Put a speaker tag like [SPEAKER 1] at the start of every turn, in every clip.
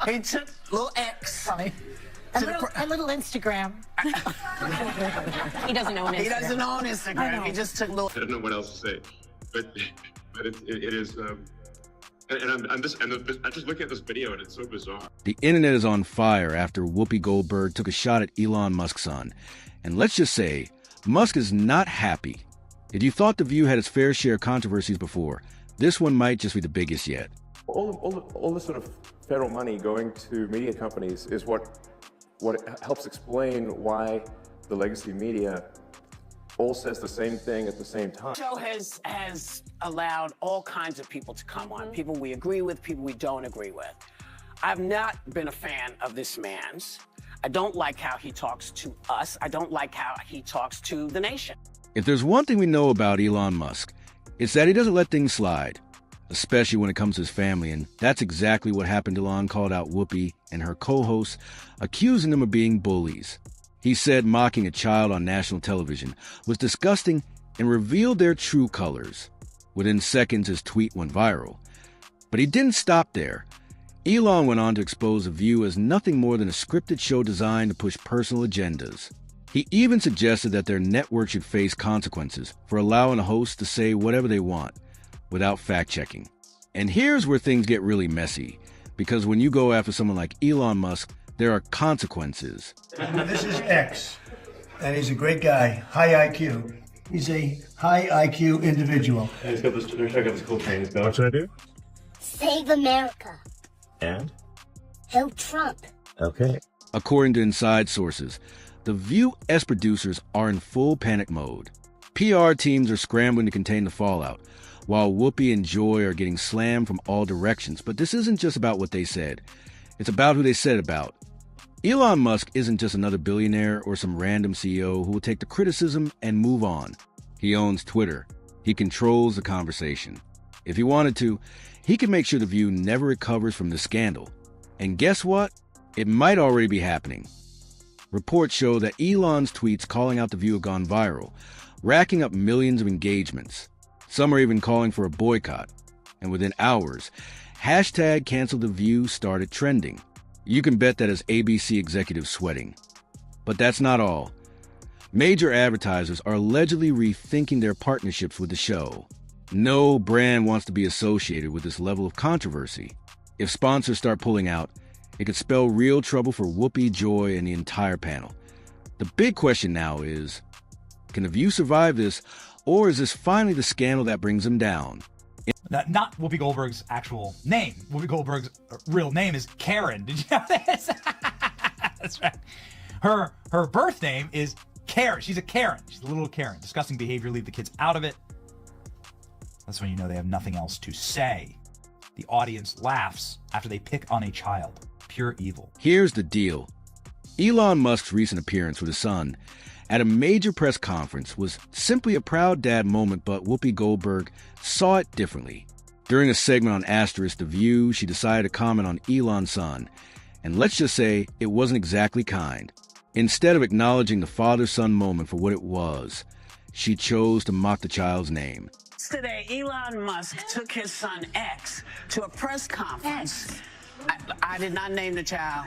[SPEAKER 1] He took little X.
[SPEAKER 2] Funny. A little Instagram.
[SPEAKER 3] He doesn't know an Instagram.
[SPEAKER 1] He doesn't know on Instagram. He just took little.
[SPEAKER 4] I don't know what else to say, but it is. I'm just looking at this video and it's so bizarre.
[SPEAKER 5] The internet is on fire after Whoopi Goldberg took a shot at Elon Musk's son. And let's just say, Musk is not happy. If you thought The View had its fair share of controversies before, this one might just be the biggest yet.
[SPEAKER 6] All the sort of federal money going to media companies is what helps explain why the legacy media all says the same thing at the same time.
[SPEAKER 1] The show has allowed all kinds of people to come on. People we agree with, people we don't agree with. I've not been a fan of this man's. I don't like how he talks to us. I don't like how he talks to the nation.
[SPEAKER 5] If there's one thing we know about Elon Musk, it's that he doesn't let things slide, especially when it comes to his family, and that's exactly what happened. Elon called out Whoopi and her co-hosts, accusing them of being bullies. He said mocking a child on national television was disgusting and revealed their true colors. Within seconds, his tweet went viral. But he didn't stop there. Elon went on to expose The View as nothing more than a scripted show designed to push personal agendas. He even suggested that their network should face consequences for allowing a host to say whatever they want without fact-checking. And here's where things get really messy, because when you go after someone like Elon Musk, there are consequences.
[SPEAKER 7] This is X, and he's a great guy, high IQ. He's a high IQ individual.
[SPEAKER 6] He's got this, check out this cool thing.
[SPEAKER 8] What should I do?
[SPEAKER 9] Save America.
[SPEAKER 8] And?
[SPEAKER 9] Help Trump.
[SPEAKER 8] Okay.
[SPEAKER 5] According to inside sources, The View-esque producers are in full panic mode. PR teams are scrambling to contain the fallout, while Whoopi and Joy are getting slammed from all directions. But this isn't just about what they said. It's about who they said it about. Elon Musk isn't just another billionaire or some random CEO who will take the criticism and move on. He owns Twitter. He controls the conversation. If he wanted to, he could make sure The View never recovers from the scandal. And guess what? It might already be happening. Reports show that Elon's tweets calling out The View have gone viral, racking up millions of engagements. Some are even calling for a boycott. And within hours, hashtag cancel The View started trending. You can bet that has ABC executives sweating. But that's not all. Major advertisers are allegedly rethinking their partnerships with the show. No brand wants to be associated with this level of controversy. If sponsors start pulling out, it could spell real trouble for Whoopi, Joy, and the entire panel. The big question now is, can The View survive this, or is this finally the scandal that brings them down?
[SPEAKER 10] Not Whoopi Goldberg's actual name. Whoopi Goldberg's real name is Karen. Did you know this? That's right. Her birth name is Karen. She's a Karen. She's a little Karen. Disgusting behavior. Leave the kids out of it. That's when you know they have nothing else to say. The audience laughs after they pick on a child. Pure evil.
[SPEAKER 5] Here's the deal. Elon Musk's recent appearance with his son at a major press conference was simply a proud dad moment, but Whoopi Goldberg saw it differently. During a segment on Asterisk The View, she decided to comment on Elon's son, and let's just say it wasn't exactly kind. Instead of acknowledging the father-son moment for what it was, she chose to mock the child's name.
[SPEAKER 1] Today, Elon Musk took his son X to a press conference. I did not name the child.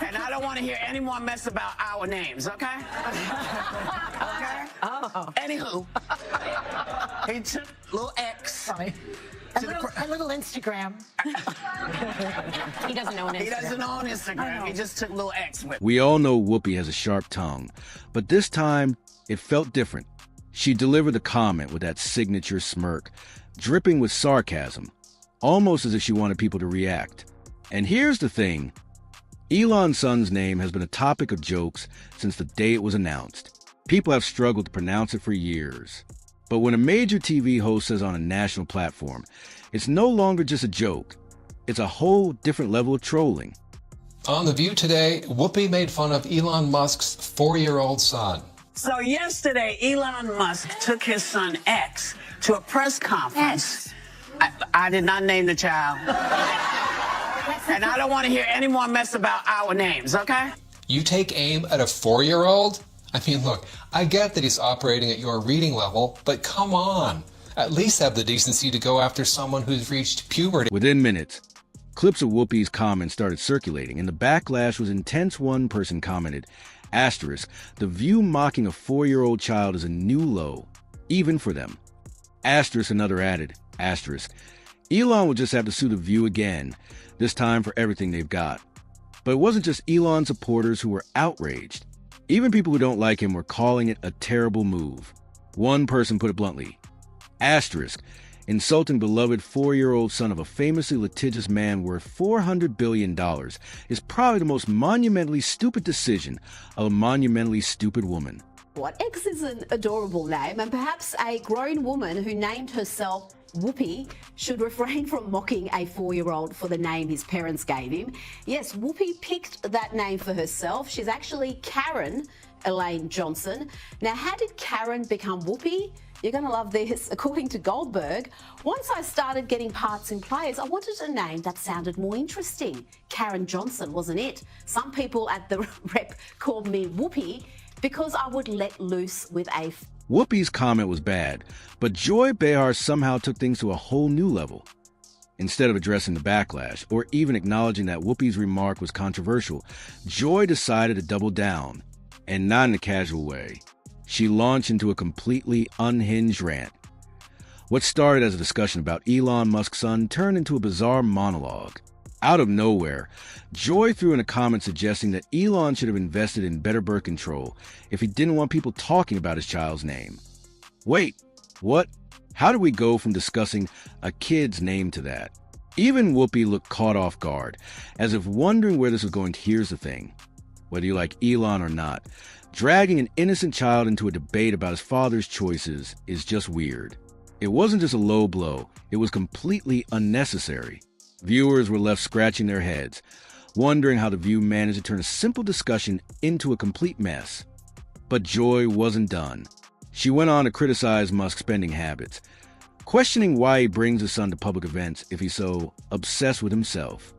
[SPEAKER 1] And I don't want to hear any more mess about our names, okay? Okay?
[SPEAKER 2] Oh.
[SPEAKER 1] Anywho, he took little X.
[SPEAKER 2] Funny. A little Instagram.
[SPEAKER 3] He doesn't know an Instagram.
[SPEAKER 1] He doesn't know on Instagram. He just took little X with.
[SPEAKER 5] We all know Whoopi has a sharp tongue, but this time it felt different. She delivered the comment with that signature smirk, dripping with sarcasm, almost as if she wanted people to react. And here's the thing. Elon's son's name has been a topic of jokes since the day it was announced. People have struggled to pronounce it for years. But when a major TV host says on a national platform, it's no longer just a joke. It's a whole different level of trolling.
[SPEAKER 11] On The View today, Whoopi made fun of Elon Musk's 4-year-old son.
[SPEAKER 1] So yesterday, Elon Musk took his son X to a press conference. I did not name the child. And I don't want to hear any more mess about our names, okay?
[SPEAKER 11] You take aim at a 4-year-old? I mean, look, I get that he's operating at your reading level, but come on. At least have the decency to go after someone who's reached puberty.
[SPEAKER 5] Within minutes, Clips of Whoopi's comments started circulating, and the backlash was intense. One person commented, asterisk, the View mocking a 4-year-old child is a new low, even for them. Asterisk, another added, asterisk, Elon will just have to sue the View again, this time for everything they've got. But it wasn't just Elon supporters who were outraged. Even people who don't like him were calling it a terrible move. One person put it bluntly, asterisk, insulting beloved 4-year-old son of a famously litigious man worth $400 billion is probably the most monumentally stupid decision of a monumentally stupid woman.
[SPEAKER 8] What? X is an adorable name, and perhaps a grown woman who named herself Whoopi should refrain from mocking a 4-year-old for the name his parents gave him. Yes, Whoopi picked that name for herself. She's actually Karen Elaine Johnson. Now, how did Karen become Whoopi? You're going to love this. According to Goldberg, once I started getting parts in plays, I wanted a name that sounded more interesting. Karen Johnson wasn't it. Some people at the rep called me Whoopi because I would let loose with a...
[SPEAKER 5] Whoopi's comment was bad, but Joy Behar somehow took things to a whole new level. Instead of addressing the backlash, or even acknowledging that Whoopi's remark was controversial, Joy decided to double down, and not in a casual way. She launched into a completely unhinged rant. What started as a discussion about Elon Musk's son turned into a bizarre monologue. Out of nowhere, Joy threw in a comment suggesting that Elon should have invested in better birth control if he didn't want people talking about his child's name. Wait, what? How did we go from discussing a kid's name to that? Even Whoopi looked caught off guard, as if wondering where this was going. Here's the thing. Whether you like Elon or not, dragging an innocent child into a debate about his father's choices is just weird. It wasn't just a low blow, it was completely unnecessary. Viewers were left scratching their heads, wondering how the View managed to turn a simple discussion into a complete mess. But Joy wasn't done. She went on to criticize Musk's spending habits, questioning why he brings his son to public events if he's so obsessed with himself.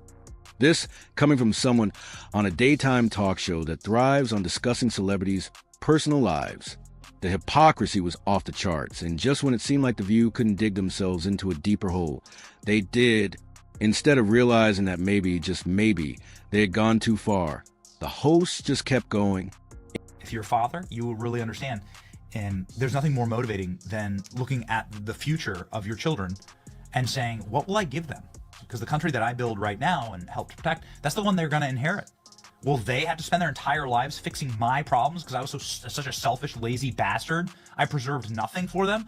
[SPEAKER 5] This coming from someone on a daytime talk show that thrives on discussing celebrities' personal lives. The hypocrisy was off the charts, and just when it seemed like the View couldn't dig themselves into a deeper hole, they did. Instead of realizing that maybe, just maybe, they had gone too far, the hosts just kept going.
[SPEAKER 10] If you're a father, you will really understand. And there's nothing more motivating than looking at the future of your children and saying, what will I give them? Because the country that I build right now and help to protect, that's the one they're going to inherit. Will they have to spend their entire lives fixing my problems because I was such a selfish, lazy bastard? I preserved nothing for them?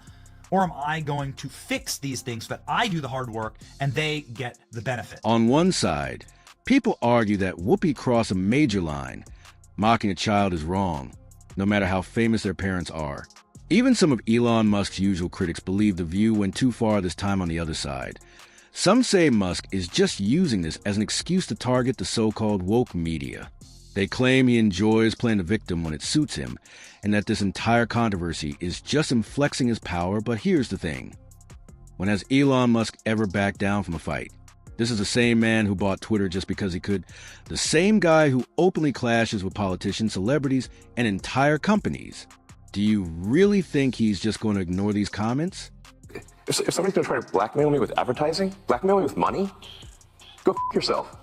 [SPEAKER 10] Or am I going to fix these things so that I do the hard work and they get the benefit?
[SPEAKER 5] On one side, people argue that Whoopi crossed a major line. Mocking a child is wrong, no matter how famous their parents are. Even some of Elon Musk's usual critics believe the View went too far this time on the other side. Some say Musk is just using this as an excuse to target the so-called woke media. They claim he enjoys playing the victim when it suits him, and that this entire controversy is just him flexing his power. But here's the thing. When has Elon Musk ever backed down from a fight? This is the same man who bought Twitter just because he could. The same guy who openly clashes with politicians, celebrities, and entire companies. Do you really think he's just going to ignore these comments?
[SPEAKER 6] If somebody's going to try to blackmail me with advertising, blackmail me with money, go f yourself.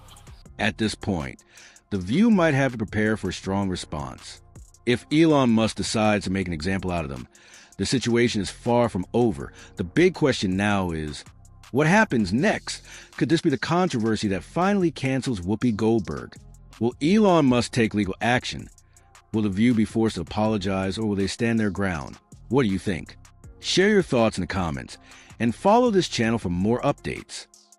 [SPEAKER 5] At this point, the View might have to prepare for a strong response. If Elon Musk decides to make an example out of them, the situation is far from over. The big question now is, what happens next? Could this be the controversy that finally cancels Whoopi Goldberg? Will Elon Musk take legal action? Will the View be forced to apologize, or will they stand their ground? What do you think? Share your thoughts in the comments, and follow this channel for more updates.